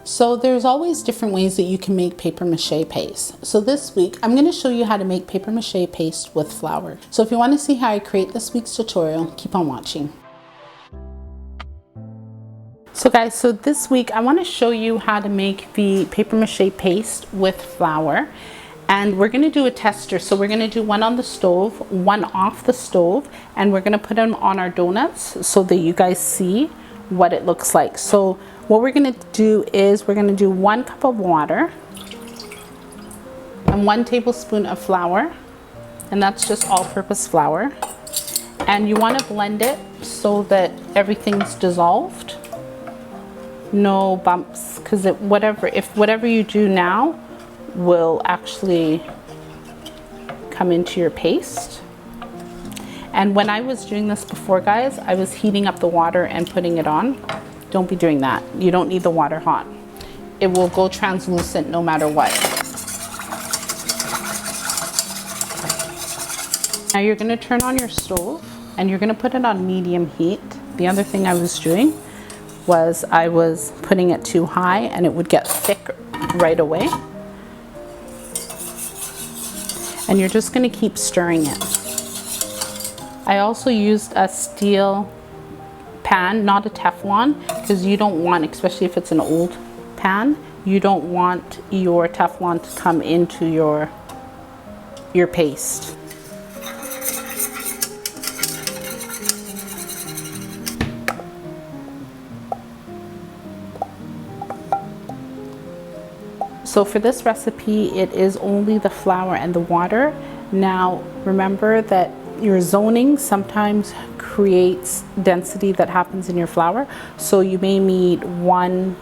So there's always different ways that you can make paper mache paste. So this week, I'm gonna show you how to make paper mache paste with flour. So if you wanna see how I create this week's tutorial, keep on watching. So guys, so this week I wanna show you how to make the paper mache paste with flour. And we're gonna do a tester. So we're gonna do one on the stove, one off the stove, and we're gonna put them on our donuts so that you guys see what it looks like. So what we're gonna do is we're gonna do 1 cup of water and 1 tablespoon of flour, and that's just all-purpose flour. And you wanna blend it so that everything's dissolved. No bumps, because whatever you do now will actually come into your paste. And when I was doing this before, guys, I was heating up the water and putting it on. Don't be doing that. You don't need the water hot. It will go translucent no matter what. Now you're gonna turn on your stove and you're gonna put it on medium heat. The other thing I was doing was I was putting it too high and it would get thick right away. And you're just gonna keep stirring it. I also used a steel pan, not a Teflon, because you don't want, especially if it's an old pan, you don't want your Teflon to come into your paste. So for this recipe, it is only the flour and the water. Now remember that your zoning sometimes creates density that happens in your flour. So you may need one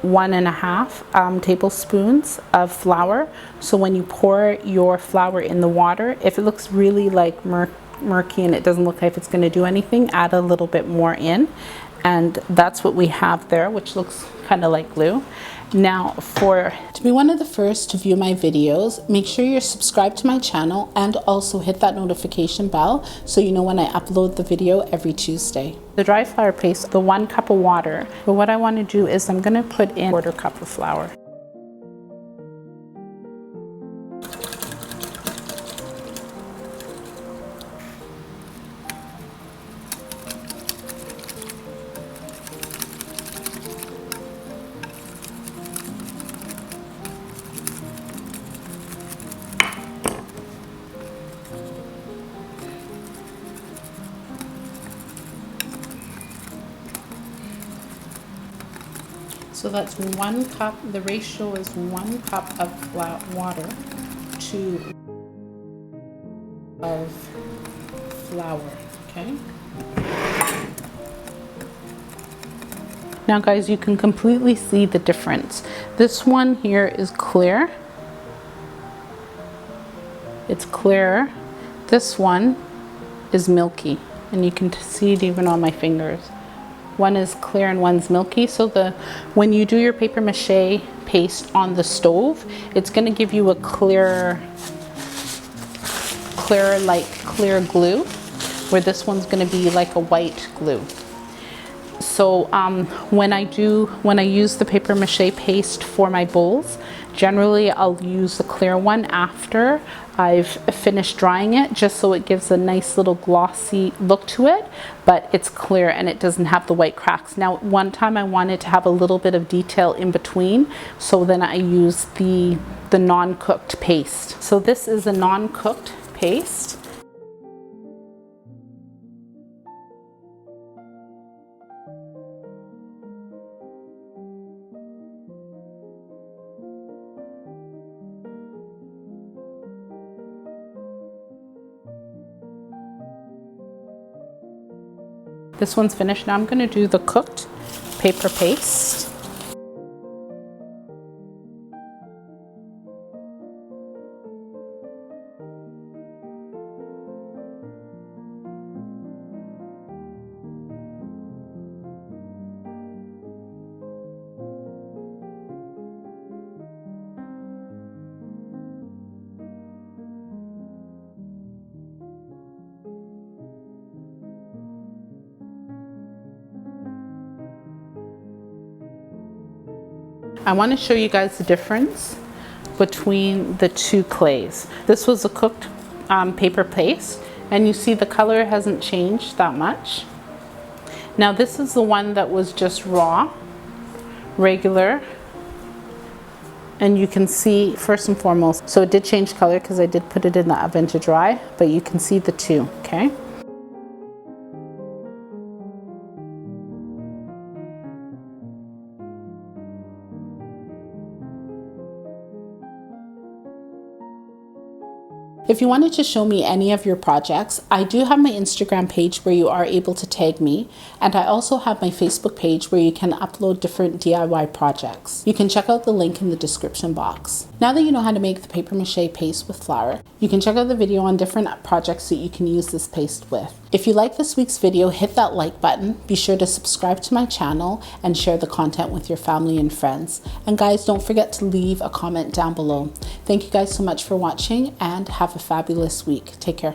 and a half tablespoons of flour. So when you pour your flour in the water, if it looks really like murky and it doesn't look like it's gonna do anything, add a little bit more in. And that's what we have there, which looks kind of like glue. Now, to be one of the first to view my videos, make sure you're subscribed to my channel and also hit that notification bell so you know when I upload the video every Tuesday. The dry flour paste, the 1 cup of water. But what I want to do is I'm going to put in 1/4 cup of flour. So that's 1 cup, the ratio is 1 cup of water to of flour, okay? Now guys, you can completely see the difference. This one here is clear. It's clearer. This one is milky, and you can see it even on my fingers. One is clear and one's milky. So when you do your paper mache paste on the stove, it's gonna give you a clear glue, where this one's gonna be like a white glue. So when I use the paper mache paste for my bowls, generally I'll use the clear one after I've finished drying it, just so it gives a nice little glossy look to it, but it's clear and it doesn't have the white cracks. Now, one time I wanted to have a little bit of detail in between, so then I used the non-cooked paste. So this is a non-cooked paste. This one's finished. Now I'm going to do the cooked paper paste. I want to show you guys the difference between the two clays. This was a cooked paper paste, and you see the color hasn't changed that much. Now this is the one that was just raw, regular, and you can see first and foremost, so it did change color because I did put it in the oven to dry, but you can see the two, okay? If you wanted to show me any of your projects, I do have my Instagram page where you are able to tag me, and I also have my Facebook page where you can upload different DIY projects. You can check out the link in the description box. Now that you know how to make the paper mache paste with flour, you can check out the video on different projects that you can use this paste with. If you like this week's video, hit that like button, be sure to subscribe to my channel, and share the content with your family and friends. And guys, don't forget to leave a comment down below. Thank you guys so much for watching, and have a fabulous week. Take care.